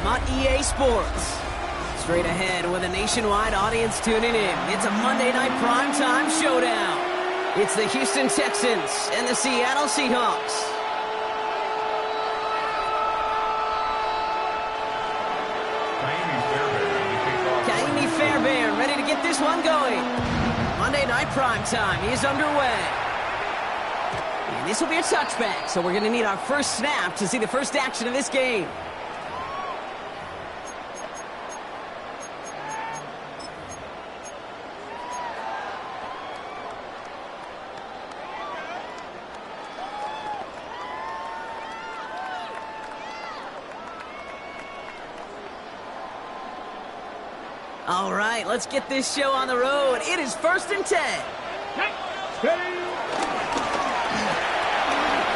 time on EA Sports. Straight ahead with a nationwide audience tuning in. It's a Monday night primetime showdown. It's the Houston Texans and the Seattle Seahawks. Fairbairn ready to get this one going. Monday night primetime is underway. And this will be a touchback, so we're going to need our first snap to see the first action of this game. All right, let's get this show on the road. It is 1st and 10.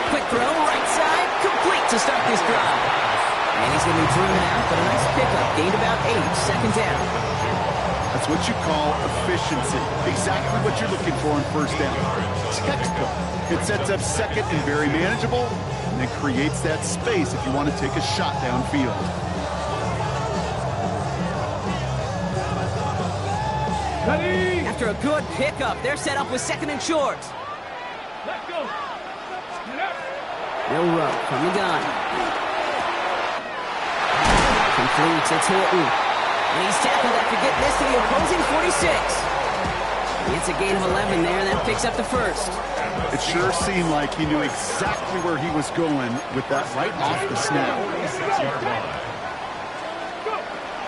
Quick throw, right side, complete to start this drive. And he's going to be thrown out, but a nice pickup. Gained about 8, second down. That's what you call efficiency. Exactly what you're looking for in first down. Textbook. It sets up second and very manageable, and it creates that space if you want to take a shot downfield. After a good pickup, they're set up with second and short. Let's go. Milrow from the gun. Completes, it's Horton. And he's tackled after getting this to the opposing 46. It's a gain of 11 there, and that picks up the first. It sure seemed like he knew exactly where he was going with that right off the snap.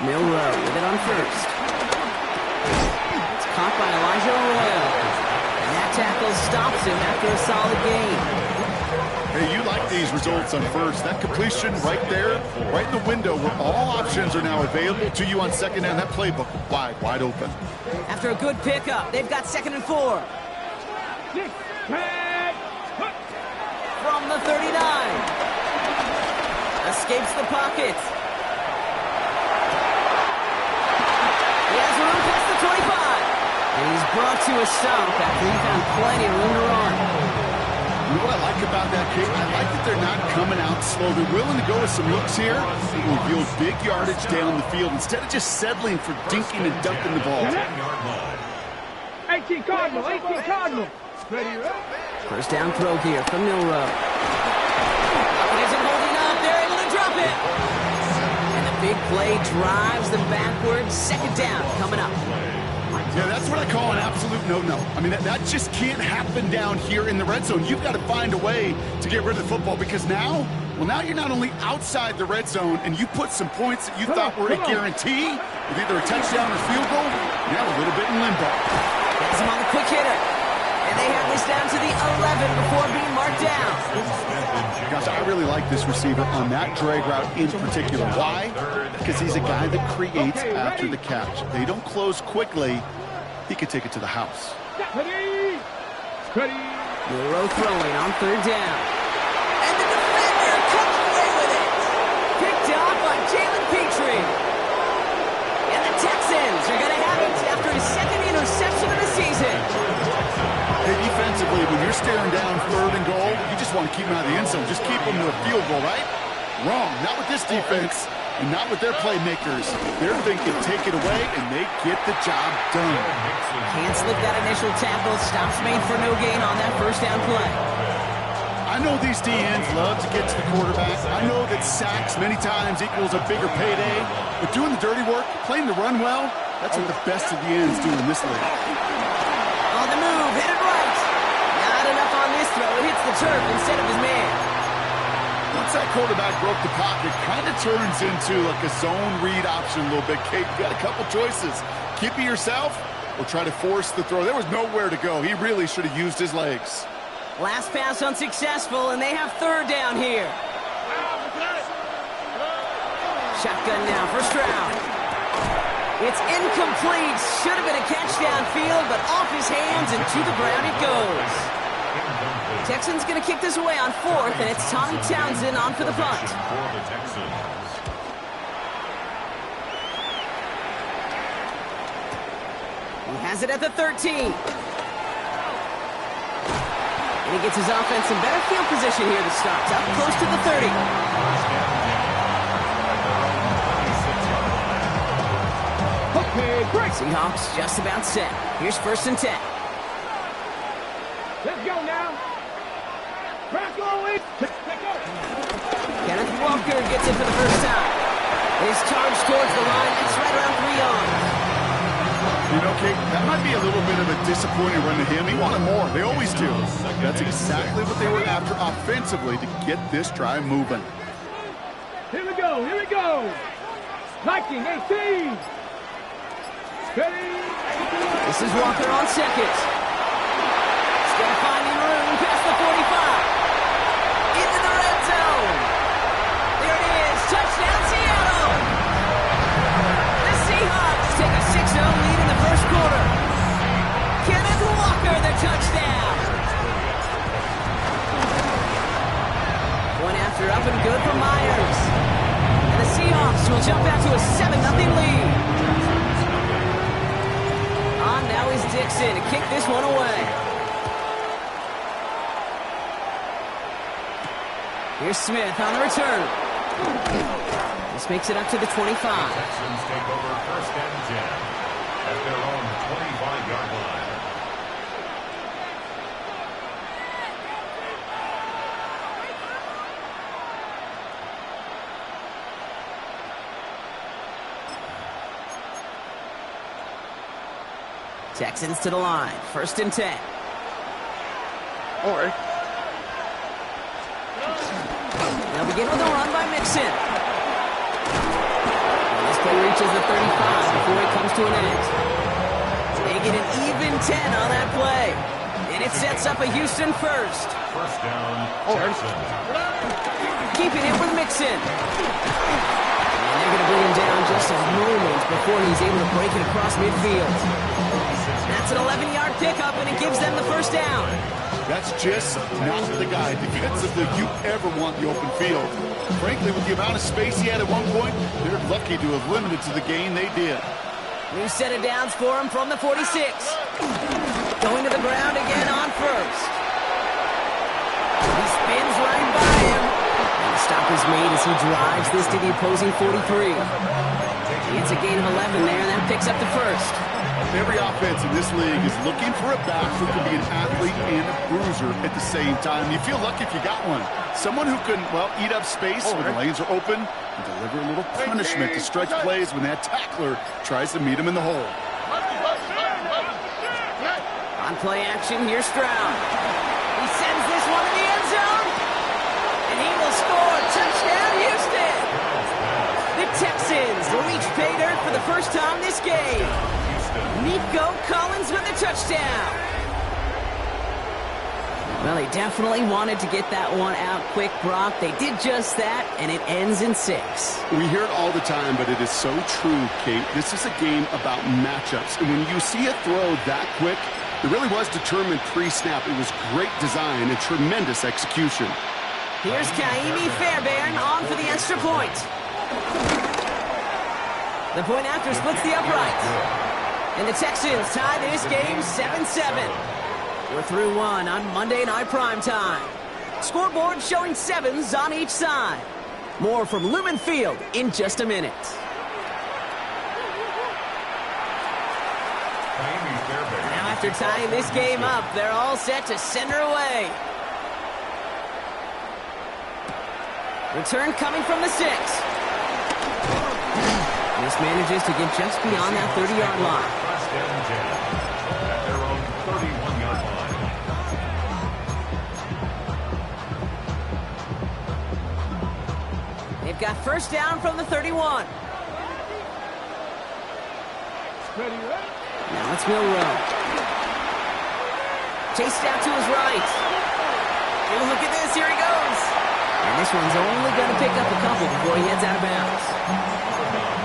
Milrow with it on first. Caught by Elijah Arroyo. And that tackle stops him after a solid gain. Hey, you like these results on first. That completion right there, right in the window where all options are now available to you on second down. That playbook wide open. After a good pickup, they've got 2nd and 4. From the 39. Escapes the pocket. He has room past the 25. And he's brought to a stop after he found plenty of room to run. You know what I like about that kick? I like that they're not coming out slow. They're willing to go with some looks here. It will yield big yardage down the field instead of just settling for dinking and dunking the ball. 18 Cardinal, 18 Cardinal. First down throw here from Milrow. Isn't holding up. They're able to drop it. And the big play drives them backwards. Second down coming up. Yeah, that's what I call an absolute no-no. I mean, that just can't happen down here in the red zone. You've got to find a way to get rid of the football because now you're not only outside the red zone and you put some points that you thought were a guarantee with either a touchdown or field goal, now a little bit in limbo. Gets him on the quick hitter. And they have this down to the 11 before being marked down. Gosh, I really like this receiver on that drag route in particular. Why? Because he's a guy that creates after the catch. They don't close quickly. He could take it to the house. Milrow throwing on 3rd down. And the defender comes away with it. Picked off by Jalen Petrie. And the Texans are going to have it after his 2nd interception of the season. Hey, defensively, when you're staring down 3rd and goal, you just want to keep him out of the end zone. Just keep him to a field goal, right? Wrong. Not with this defense. And not with their playmakers. They're thinking take it away, and they get the job done. Can't slip that initial tackle. Stops made for no gain on that first down play. I know these DNs love to get to the quarterback. I know that sacks many times equals a bigger payday. But doing the dirty work, playing the run well, that's what the best of the ends do in this league. On the move, hit it right. Not enough on this throw. It hits the turf instead of his man. Once that quarterback broke the pocket, kind of turns into like a zone read option a little bit. Kate, you got a couple choices. Keep it yourself or try to force the throw. There was nowhere to go. He really should have used his legs. Last pass unsuccessful, and they have 3rd down here. Shotgun now for Stroud. It's incomplete. Should have been a catch downfield, but off his hands and to the ground it goes. Texans going to kick this away on 4th, and it's Tommy Townsend on for the punt. He has it at the 13. And he gets his offense in better field position here to start. Up close to the 30. Seahawks just about set. Here's 1st and 10. Let's go now. Crack Louis. Kenneth Walker gets it for the first time. His charge towards the line. It's right around 3 yards. You know, Kate, that might be a little bit of a disappointing run to him. He wanted more. They always do. That's exactly what they were after offensively to get this drive moving. Here we go. Here we go. Viking 18. Ready. This is Walker on second. Still finding room past the 45. Into the red zone. There it is. Touchdown, Seattle. The Seahawks take a 6-0 lead in the first quarter. Kenneth Walker, the touchdown. One after up and good for Myers. And the Seahawks will jump out to a 7-0 lead. On now is Dixon to kick this one away. Here's Smith on the return. This makes it up to the 25. Texans take over 1st and 10 at their own 25-yard line. Texans to the line. 1st and 10. All right. They'll begin with a run by Mixon. And this play reaches the 35 before it comes to an end. They get an even 10 on that play. And it sets up a Houston first. 1st down, Texans. Keeping it with Mixon. And they're going to bring him down just a moment before he's able to break it across midfield. That's an 11-yard pickup, and it gives them the 1st down. That's just not the guy defensively you ever want the open field. Frankly, with the amount of space he had at one point, they're lucky to have limited to the gain they did. New set of downs for him from the 46. Going to the ground again on 1st. He spins right by him. And the stop is made as he drives this to the opposing 43. He gets a gain of 11 there, and that picks up the 1st. Every offense in this league is looking for a back who can be an athlete and a bruiser at the same time. You feel lucky if you got one. Someone who can, well, eat up space when the lanes are open and deliver a little punishment to stretch plays when that tackler tries to meet him in the hole. On play action, here's Stroud. He sends this one in the end zone. And he will score. Touchdown, Houston. The Texans reach pay dirt for the first time this game. Nico Collins with the touchdown. Well, they definitely wanted to get that one out quick, Brock. They did just that, and it ends in 6. We hear it all the time, but it is so true, Kate. This is a game about matchups. And when you see a throw that quick, it really was determined pre-snap. It was great design and tremendous execution. Here's Kaimi Fairbairn on for the extra point. The point after splits the upright. And the Texans tie this game 7-7. We're through one on Monday Night Primetime. Scoreboard showing 7s on each side. More from Lumen Field in just a minute. Now after tying this game up, they're all set to send her away. Return coming from the 6. This manages to get just beyond that 30-yard line. At their own 31-yard line. They've got 1st down from the 31. Now it's Milrow. Chased out to his right. And look at this, here he goes. And this one's only going to pick up a couple before he heads out of bounds.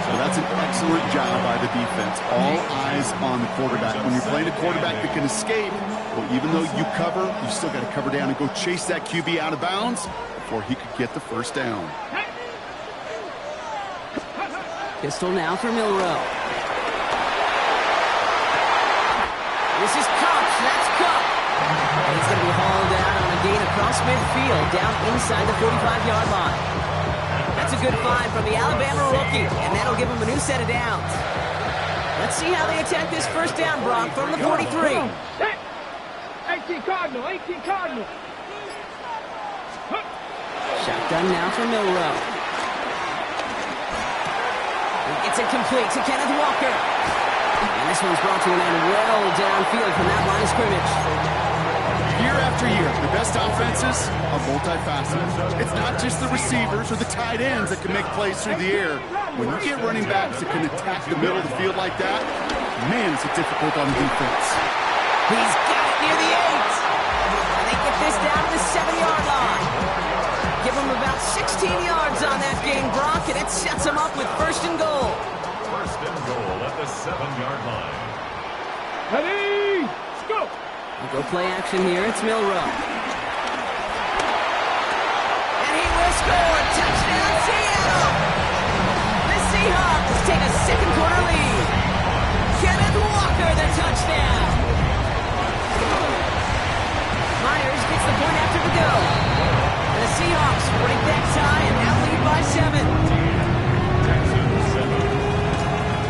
So that's an excellent job by the defense. All eyes on the quarterback. When you're playing a quarterback that can escape, well, even though you cover, you still got to cover down and go chase that QB out of bounds before he could get the 1st down. Pistol now for Milrow. This is Cox. That's Cook. And he's going to be hauled out on a gain across midfield down inside the 45-yard line. That's a good find from the Alabama rookie, and that'll give him a new set of downs. Let's see how they attack this first down, Brock, from the 43. 18 Cardinal, 18 Cardinal. Shotgun now for Milrow. It's incomplete to Kenneth Walker. And this one's brought to an end well downfield from that line of scrimmage. Year after year, the best offenses are multifaceted. It's not just the receivers or the tight ends that can make plays through the air. When you get running backs that can attack the middle of the field like that, man, is it difficult on defense. He's got it near the 8. And they get this down to the 7-yard line. Give him about 16 yards on that game, Brock, and it sets him up with first and goal. First and goal at the 7-yard line. Ready, go. We'll go play action here. It's Milrow. And he will score. Touchdown, Seattle. The Seahawks take a second-quarter lead. Kenneth Walker, the touchdown. Myers gets the point after the go. And the Seahawks break that tie and now lead by 7. Texans 7.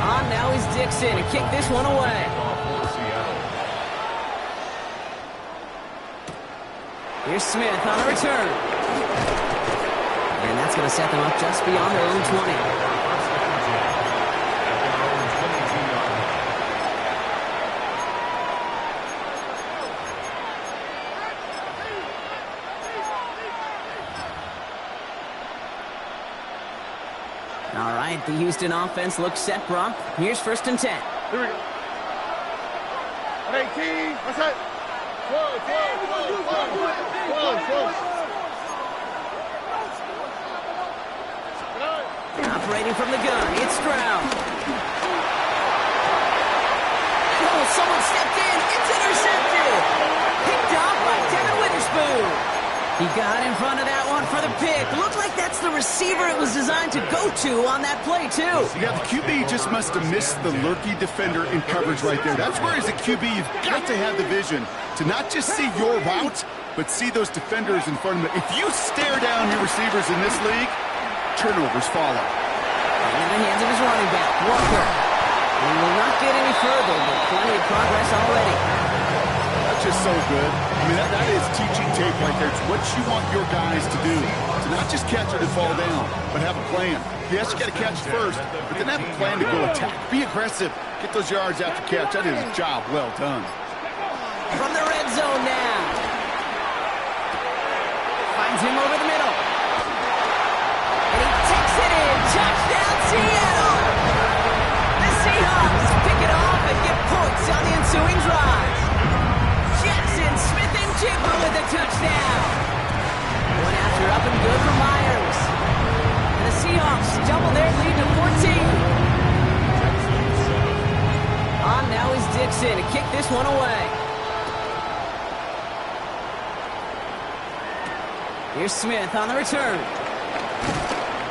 On now is Dixon to kick this one away. Here's Smith on the return. And that's going to set them up just beyond their own 20. All right, the Houston offense looks set, Brock. Here's first and 10. Here we go. 18, what's that? Close. Operating from the gun, it's Stroud. Oh, someone stepped in. It's intercepted. Picked off by Devin Witherspoon. He got in front of that one for the pick. Looked like that's the receiver it was designed to go to on that play, too. Yeah, the QB just must have missed the lurky defender in coverage right there. That's where, as a QB, you've got to have the vision to not just see your route, but see those defenders in front of them. If you stare down your receivers in this league, turnovers follow. And in the hands of his running back, Walker. He will not get any further, but plenty of progress already. That's just so good. I mean, that is teaching tape right there. It's what you want your guys to do. To not just catch it and fall down, but have a plan. Yes, you got to catch first, but then have a plan to go attack. Be aggressive. Get those yards after catch. That is a job well done. From the red zone now. Finds him over the middle. And he takes it in. Touchdown, Seattle. The Seahawks pick it off and get points on the ensuing drive. Jackson, Smith, and Jigba with a touchdown. Going after up and good for Myers. And the Seahawks double their lead to 14. On now is Dixon to kick this one away. Here's Smith on the return.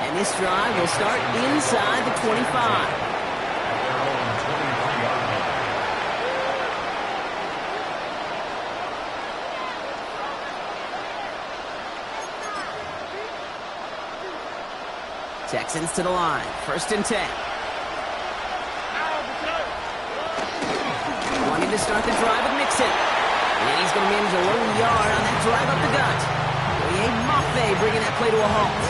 And this drive will start inside the 25. Texans to the line. First and 10. Wanting to start the drive with Mixon. And he's going to manage a low yard on that drive up the gut. Mafe bringing that play to a halt.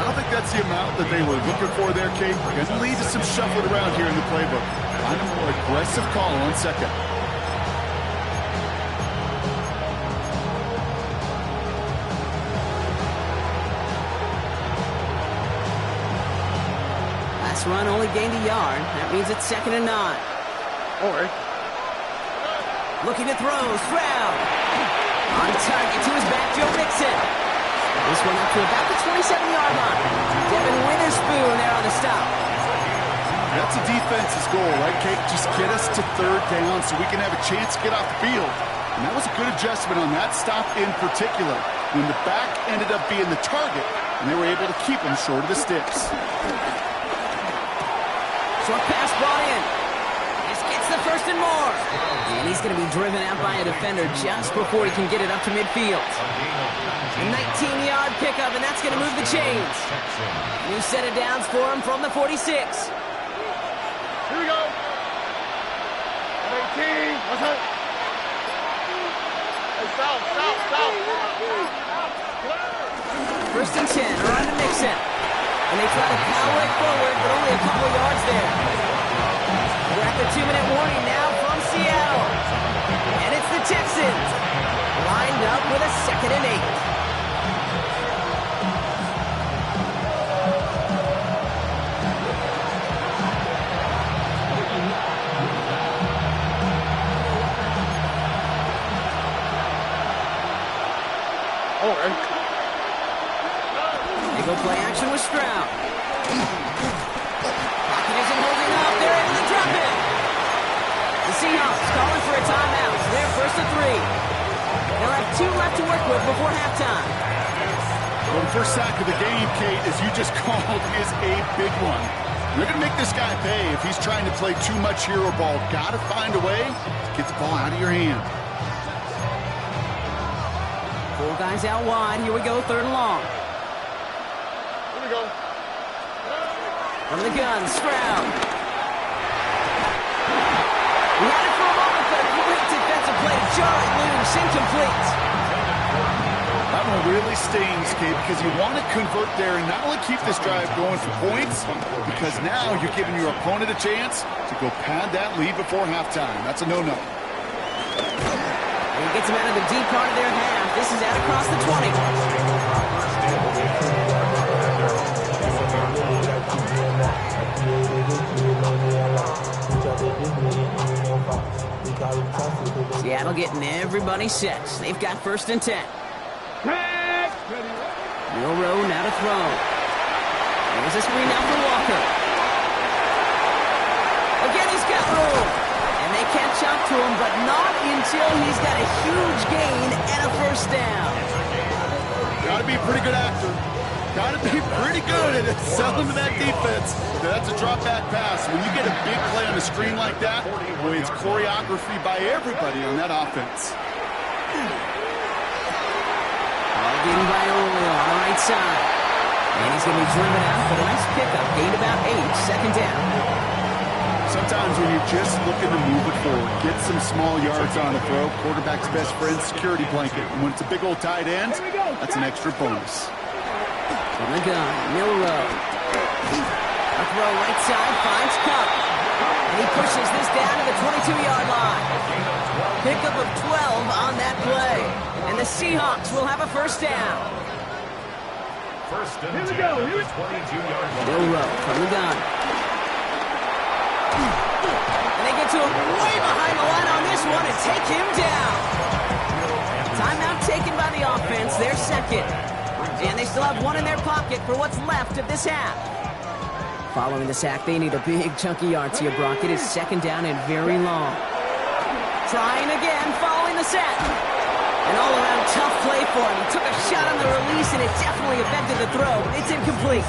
I don't think that's the amount that they were looking for there, Kate. Going to lead to some shuffling around here in the playbook. Find a more aggressive call on second. Last run only gained a yard. That means it's second and 9. All right. Looking to throw. Stroud. On target to his back, Joe Mixon. This one up to about the 27-yard line. Devin Witherspoon there on the stop. That's a defense's goal, right, Kate? Just get us to third down so we can have a chance to get off the field. And that was a good adjustment on that stop in particular, when the back ended up being the target, and they were able to keep him short of the sticks. Short pass brought in. This gets the first and more. And he's going to be driven out by a defender just before he can get it up to midfield. A 19-yard pickup, and that's going to move the chains. New set of downs for him from the 46. Here we go. 18. What's up? Hey, stop. First and 10, around to Mixon. And they try to power it forward, but only a couple yards there. We're at the 2-minute warning now from Seattle. And it's the Texans. Lined up with a 2nd and 8. They go play action with Stroud. Pocket isn't holding up. They're able to drop it. The Seahawks calling for a timeout. So they're 1st and 3. They'll have 2 left to work with before halftime. Well, the first sack of the game, Kate, as you just called, is a big one. You're going to make this guy pay if he's trying to play too much hero ball. Got to find a way to get the ball out of your hand. 4 guys out wide. Here we go, 3rd and long. Here we go. From the gun, Stroud. He had it for a moment, but a great defensive play to jar it loose. Incomplete. That one really stings, Kate, because you want to convert there and not only keep this drive going for points, because now you're giving your opponent a chance to go pad that lead before halftime. That's a no-no. And he gets him out of the deep part of their half. This is out across the 20. Seattle getting everybody set. They've got 1st and 10. Milrow now to throw. There's a screen now for Walker. Again, he's got room. And they catch up to him, but not until he's got a huge gain and a 1st down. Got to be a pretty good actor. Got to be pretty good at selling to that defense. That's a drop back pass. When you get a big play on the screen like that, boy, it's choreography by everybody on that offense. Getting by Olio on the right side. And he's going to be driven out, but a nice pickup. Gained about 8, 2nd down. Sometimes when you're just looking to move it forward, get some small yards on the throw, quarterback's best friend, security blanket. And when it's a big old tight end, that's an extra bonus. From the gun, Milrow. A throw right side, finds Cup. And he pushes this down to the 22-yard line. Pickup of 12 on that play. And the Seahawks will have a 1st down. 1st and 10, 22-yard line. Milrow from the gun. And they get to him way behind the line on this one and take him down. Timeout taken by the offense, their 2nd. And they still have 1 in their pocket for what's left of this half. Following the sack, they need a big chunky yards here, Brock. It is 2nd down and very long. Trying again, following the sack. An all-around tough play for him. He took a shot on the release, and it definitely affected the throw. It's incomplete.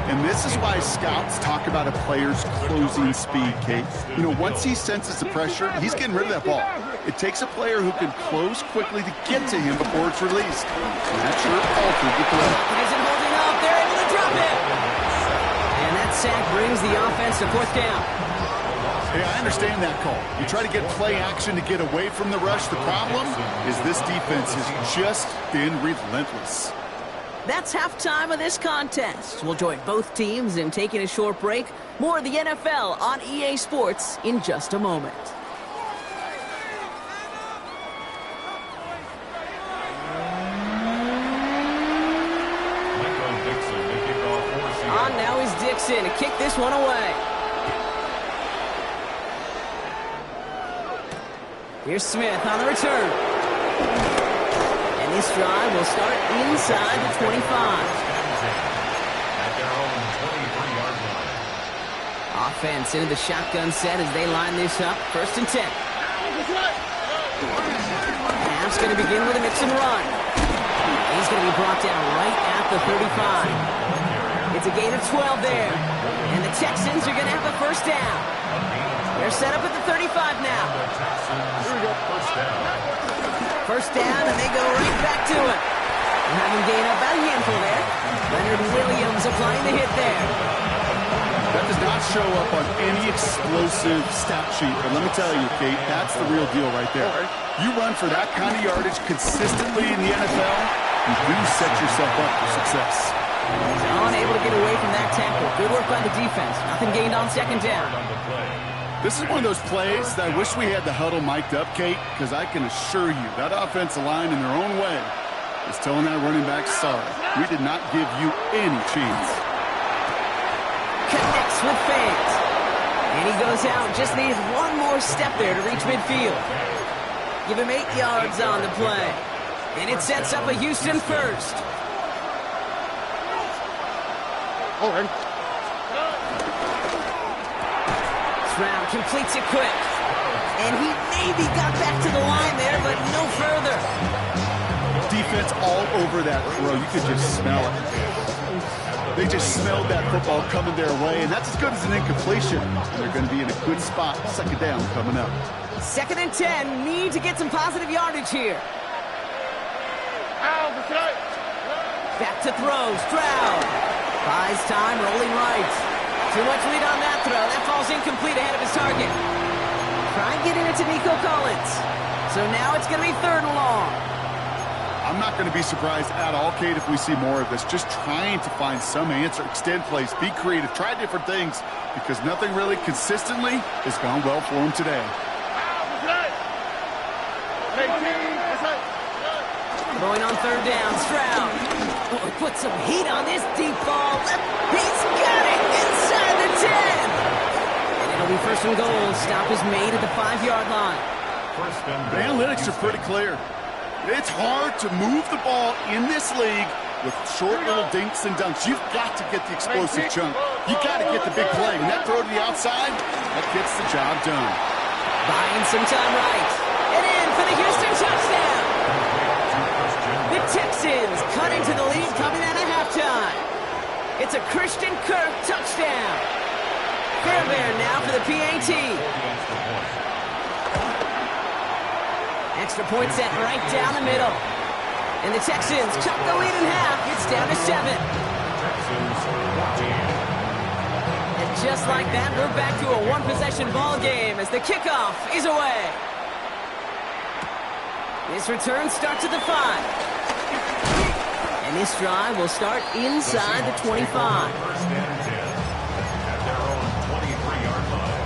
And this is why scouts talk about a player's closing speed, Kate. You know, once he senses the pressure, he's getting rid of that ball. It takes a player who can close quickly to get to him before it's released. And that sure altered the play. It isn't holding up. They're able to drop it. And that sack brings the offense to 4th down. Hey, I understand that call. You try to get play action to get away from the rush. The problem is this defense has just been relentless. That's halftime of this contest. We'll join both teams in taking a short break. More of the NFL on EA Sports in just a moment. On now is Dixon to kick this one away. Here's Smith on the return. And this drive will start inside the 25. At their own 23-yard line. Offense into the shotgun set as they line this up. 1st and 10. Half's going to begin with a mix and run. He's going to be brought down right at the 35. It's a gain of 12 there. And the Texans are going to have a 1st down. They're set up at the 35 now. First down, and they go right back to it. And having gained up about a handful there. Leonard Williams applying the hit there. That does not not show up on any explosive stat sheet, but let me tell you, Kate, that's the real deal right there. You run for that kind of yardage consistently in the NFL, you do set yourself up for success. He's unable to get away from that tackle. Good work by the defense. Nothing gained on second down. This is one of those plays that I wish we had the huddle mic'd up, Kate, because I can assure you that offensive line in their own way is telling that running back, sorry, we did not give you any chance. Connects with fans. And he goes out. Just needs one more step there to reach midfield. Give him 8 yards on the play. And it sets up a Houston first. All right. Stroud completes it quick. And he maybe got back to the line there, but no further. Defense all over that throw. You could just smell it. They just smelled that football coming their way, and that's as good as an incompletion. They're going to be in a good spot. Second down coming up. 2nd and 10. Need to get some positive yardage here. Back to throw. Stroud. Buys time, rolling right. Too much lead on that throw. That falls incomplete ahead of his target. Try and get it into Nico Collins. So now it's going to be 3rd and long. I'm not going to be surprised at all, Kate, if we see more of this. Just trying to find some answer, extend plays, be creative, try different things, because nothing really consistently has gone well for him today. Going on 3rd down, Stroud. Oh, put some heat on this deep ball. He's got it inside the 10. And it'll be 1st and goal. Stop is made at the 5-yard line. The analytics are pretty clear. It's hard to move the ball in this league with short little dinks and dunks. You've got to get the explosive chunk. You've got to get the big play. And that throw to the outside, that gets the job done. Buying some time right. And in for the Houston touchdown. The Texans cut into the lead coming out of halftime. It's a Christian Kirk touchdown. Fairbairn now for the PAT. Extra point set right down the middle. And the Texans cut the lead in half. It's down to 7. And just like that, we're back to a one-possession ball game as the kickoff is away. This return starts at the 5. And this drive will start inside the 25. First and 10 at their own 23-yard line.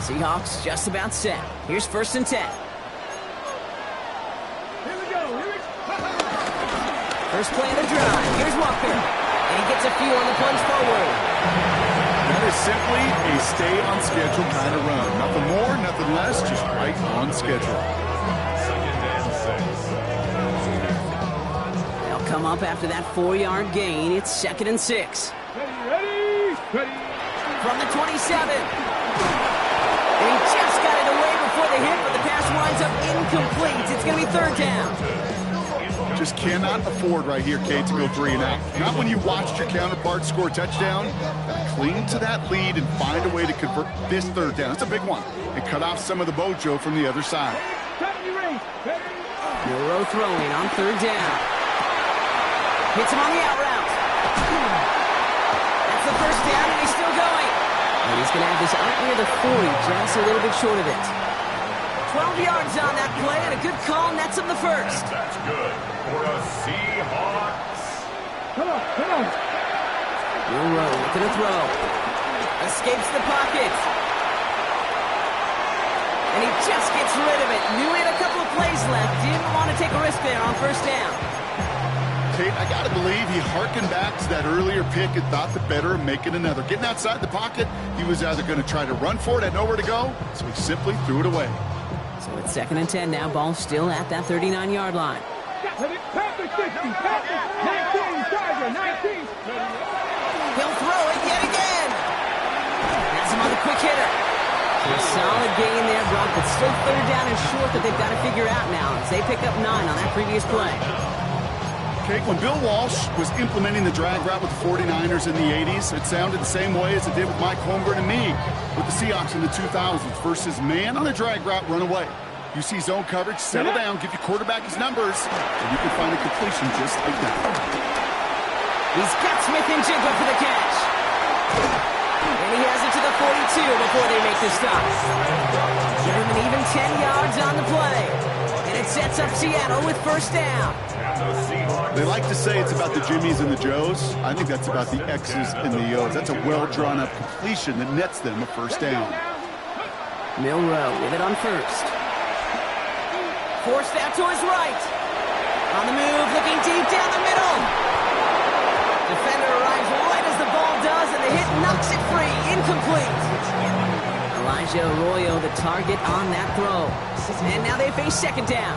Seahawks just about set. Here's 1st and 10. Here we go. First play of the drive. Here's Walker. And he gets a few on the plunge forward. That is simply a stay on schedule kind of run. Nothing more, nothing less, just right on schedule. 2nd and 6. They'll come up after that 4-yard gain. It's 2nd and 6. Ready. From the 27. And he just got it away before the hit, but the pass winds up incomplete. It's going to be 3rd down. Just cannot afford right here, Kate, to go 3 and out. Not when you watched your counterpart score a touchdown. Cling to that lead and find a way to convert this 3rd down. It's a big one. And cut off some of the mojo from the other side. Euro throwing on 3rd down. Hits him on the out route. That's the 1st down, and he's still going. And he's going to have this out near the 40, just a little bit short of it. 12 yards on that play, and a good call nets him the 1st. That's good for the Seahawks. Come on. Euro looking to throw. Escapes the pocket. And he just gets rid of it. Knew he had a couple of plays left. Didn't want to take a risk there on 1st down. Kate, I got to believe he hearkened back to that earlier pick and thought the better of making another. Getting outside the pocket, he was either going to try to run for it, had nowhere to go, so he simply threw it away. So it's 2nd and 10 now. Ball still at that 39-yard line. He'll throw it yet again. That's him on the quick hitter. So a solid gain there, Brock, but still 3rd down and short that they've got to figure out now as they pick up 9 on that previous play. Kate, when Bill Walsh was implementing the drag route with the 49ers in the 80s, it sounded the same way as it did with Mike Holmgren and me with the Seahawks in the 2000s versus man on a drag route, run away. You see zone coverage, settle down, give your quarterback his numbers, and you can find a completion just like that. He's got Smith and Jigba for the catch. And he has it to the 42 before they make the stop. Give him an even 10 yards on the play. And it sets up Seattle with first down. They like to say it's about the Jimmies and the Joes. I think that's about the X's and the O's. That's a well-drawn-up completion that nets them a first down. Milroe with it on first. Forced out to his right. On the move, looking deep down the middle. Defender arrives right as the ball does, and the hit knocks it free. Incomplete. Elijah Arroyo, the target on that throw. And now they face second down.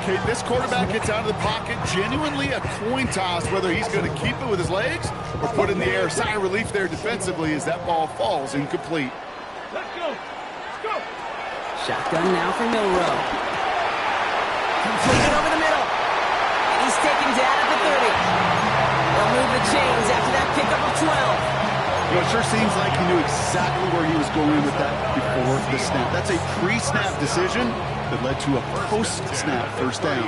Okay, this quarterback gets out of the pocket. Genuinely a coin toss whether he's going to keep it with his legs or put it in the air. Sigh of relief there defensively as that ball falls incomplete. Let's go. Let's go. Shotgun now for Milroe. Completed over the middle. And he's taken down at the 30. They'll move the chains after that pickup of 12. You know, it sure seems like he knew exactly where he was going with that before the snap. That's a pre-snap decision that led to a post-snap first down.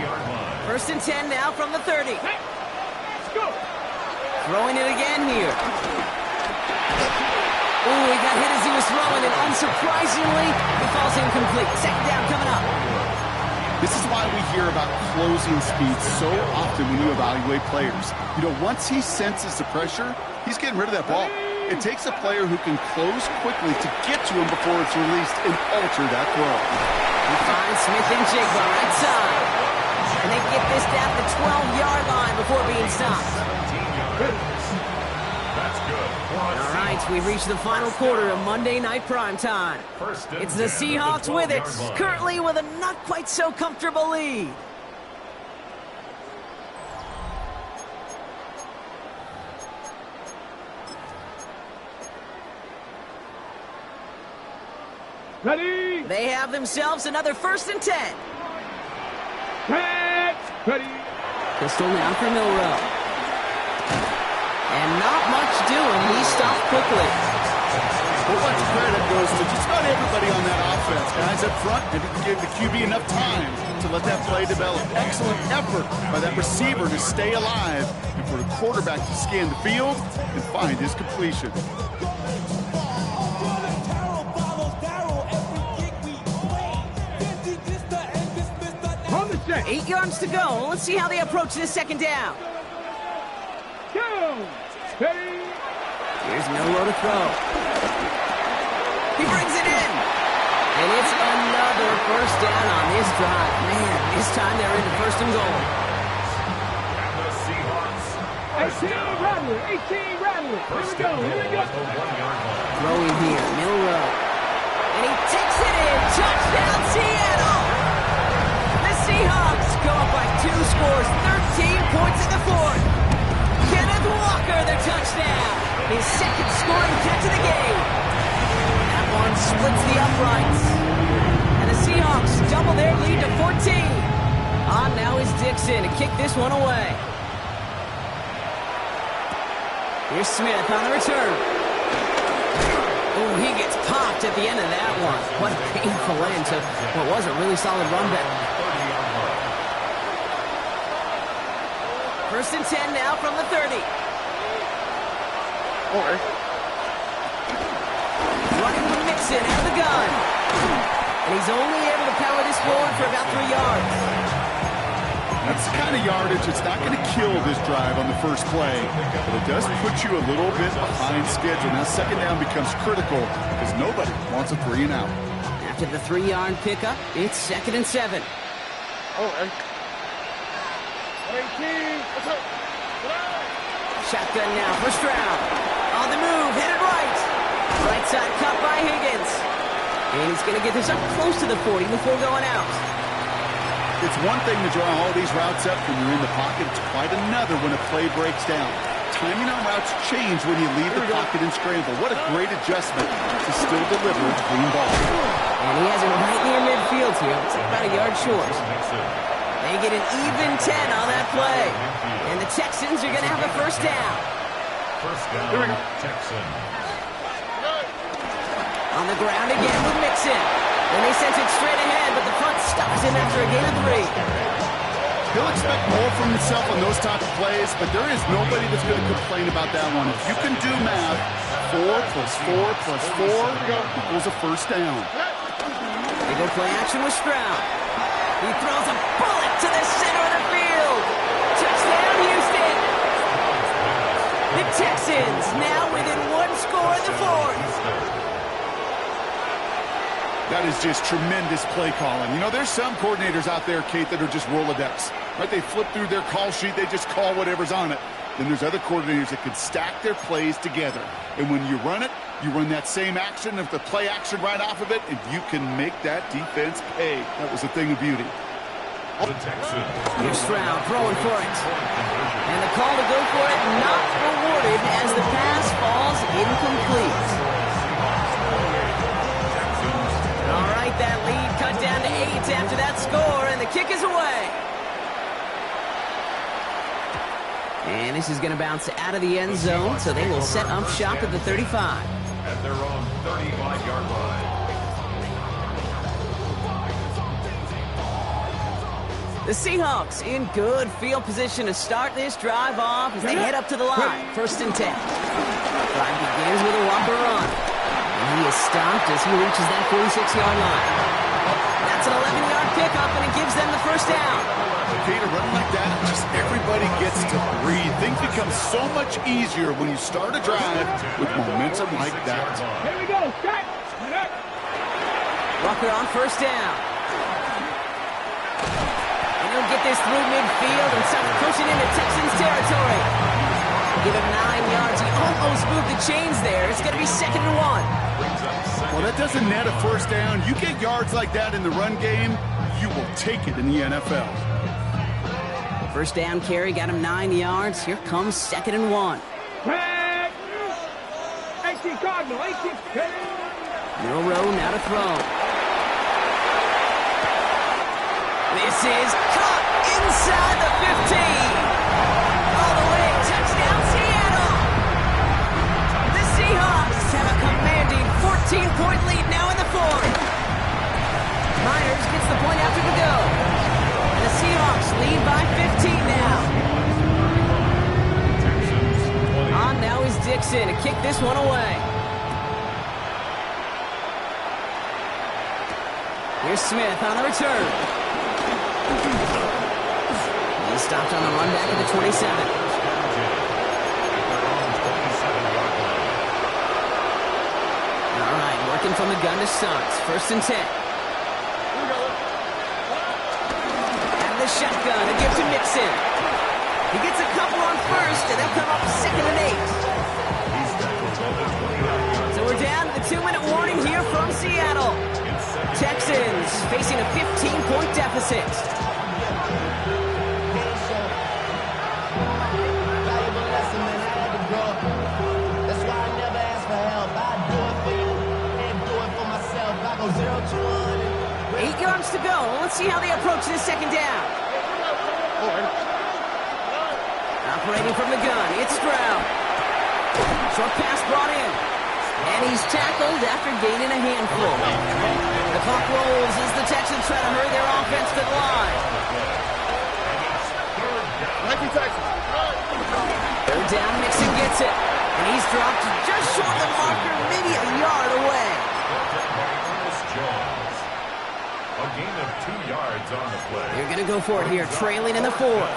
First and 10 now from the 30. Let's go. Throwing it again here. Ooh, he got hit as he was throwing, and unsurprisingly, he falls incomplete. Second down coming up. This is why we hear about closing speed so often when you evaluate players. You know, once he senses the pressure, he's getting rid of that ball. It takes a player who can close quickly to get to him before it's released and alter that throw. He finds Smith and Jigba right side. And they get this down the 12-yard line before being stopped. That's good. All right, we've reached the final quarter of Monday Night Primetime. It's the Seahawks with it, currently with a not quite so comfortable lead. Ready. They have themselves another first and 10. Catch. Ready. Pistol now for Milroe. And not much doing. He stopped quickly. Well, much credit goes to just about everybody on that offense. Guys up front, maybe give the QB enough time to let that play develop. Excellent effort by that receiver to stay alive and for the quarterback to scan the field and find his completion. On the set. 8 yards to go. Let's see how they approach this second down. Go. Ready. Here's Milroe to throw. He brings it in. And it's another first down on this drive. Man, this time they're into first and goal. And the Seahawks 18 Rattler. 18 Rattler. Here we go. Here we go. Throwing here, Milroe. And he takes it in. Touchdown, Seattle. The Seahawks go up by 2 scores, 13 points in the fourth. Kenneth Walker, their touchdown. His second scoring catch of the game. That one splits the uprights. And the Seahawks double their lead to 14. On now is Dixon to kick this one away. Here's Smith on the return. Ooh, he gets popped at the end of that one. What a painful end to what was a really solid run back. First and 10 now from the 30. Running with Mixon out of the gun. And he's only able to power this forward for about 3 yards. That's the kind of yardage that's not going to kill this drive on the first play, but it does put you a little bit behind schedule. Now second down becomes critical because nobody wants a 3 and out. After the 3-yard pickup, it's second and 7. 18. Shotgun now for Stroud. On the move, headed right. Right side cut by Higgins. And he's going to get this up close to the 40 before going out. It's one thing to draw all these routes up when you're in the pocket. It's quite another when a play breaks down. Timing on routes change when you leave the pocket and scramble. What a great adjustment to still deliver a clean ball. And he has it right near midfield here. It's about a yard short. They get an even 10 on that play. And the Texans are going to have a first down. First down, Texans. On the ground again with Mixon. And they sent it straight ahead, but the front stops him after a gain of 3. He'll expect more from himself on those type of plays, but there is nobody that's going to complain about that one. If you can do math, 4 plus 4 plus 4 equals a first down. They go play action with Stroud. He throws a bullet to the center of the field. Touchdown, Houston. The Texans now within 1 score in the 4th. That is just tremendous play calling. You know, there's some coordinators out there, Kate, that are just Rolodex. Right? They flip through their call sheet. They just call whatever's on it. Then there's other coordinators that can stack their plays together. And when you run it, you run that same action of the play action right off of it, and you can make that defense pay. That was a thing of beauty. The Texans. Here's Stroud throwing for it. And the call to go for it not rewarded as the pass falls incomplete. All right, that lead cut down to 8 after that score, and the kick is away. And this is going to bounce out of the end zone, so they will set up shop at the 35. At their own 35-yard line. The Seahawks in good field position to start this drive off as they head up to the line. 1st and 10. Drive begins with a whopper run. And he is stopped as he reaches that 46-yard line. That's an 11-yard pickup, and it gives them the first down. Peter, running like that, just everybody gets to breathe. Things become so much easier when you start a drive with momentum like that. Here we go. Strike. Rucker on 1st down. And he'll get this through midfield and start pushing into Texans territory. Give him 9 yards. He almost moved the chains there. It's going to be 2nd and 1. Well, that doesn't net a first down. You get yards like that in the run game, you will take it in the NFL. First down carry got him 9 yards. Here comes 2nd and 1. Flag. 18 Cardinal. 18. Milrow now to throw. This is caught inside the 15. All the way, touchdown Seattle. The Seahawks have a commanding 14-point lead now in the 4th. Myers gets the point after the go. And the Seahawks lead by 15 now. On now is Dixon to kick this one away. Here's Smith on the return. He's stopped on the run back at the 27. All right, working from the gun to Suggs. 1st and 10. And the shotgun to give to Mixon. He gets a couple on 1st, and they'll come up 2nd and 8. So we're down to the 2-minute warning here from Seattle. Texans facing a 15-point deficit. That's why I never ask for help. I do it for you and do it for myself. I go 0 to 1. 8 yards to go. Let's see how they approach this 2nd down. Operating from the gun, it's Stroud. Short pass brought in. And he's tackled after gaining a handful. The clock rolls as the Texans try to hurry their offense to the line. Third down, Mixon gets it. And he's dropped just short of the marker, maybe a yard away. A gain of 2 yards on the play. They're going to go for it here, trailing in the 4th.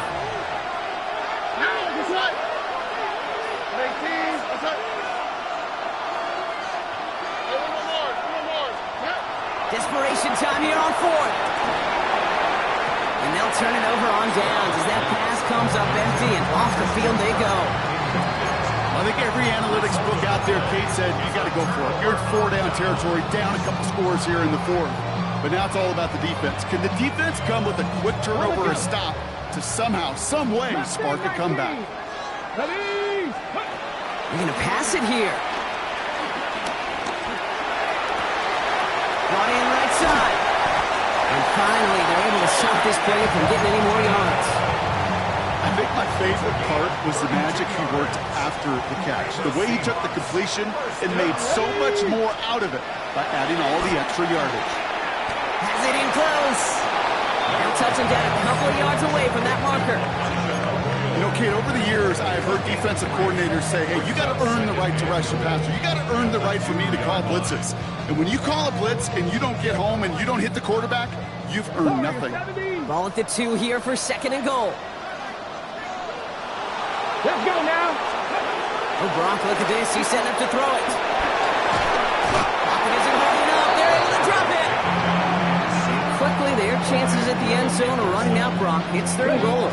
Desperation time here on 4th. And they'll turn it over on downs as that pass comes up empty and off the field they go. I think every analytics book out there, Kate said, you got to go for it. You're in 4-down territory, down a couple scores here in the 4th. But now it's all about the defense. Can the defense come with a quick turnover or stop to somehow, some way, spark a comeback? They're going to pass it here. Brought in right side. And finally, they're able to stop this play from getting any more yards. I think my favorite part was the magic he worked after the catch. The way he took the completion and made so much more out of it by adding all the extra yardage. it in close. They'll touch him down a couple of yards away from that marker. You know, kid, over the years, I've heard defensive coordinators say, hey, you got to earn the right to rush the passer. You got to earn the right for me to call blitzes. And when you call a blitz and you don't get home and you don't hit the quarterback, you've earned nothing. Ball at the 2 here for 2nd and goal. Let's go now. Oh, Gronk, look at this. He's setting up to throw it. Pocket isn't holding up. They're able to drop it. And quickly, their chances at the end zone are running out, Gronk. It's 3rd and goal.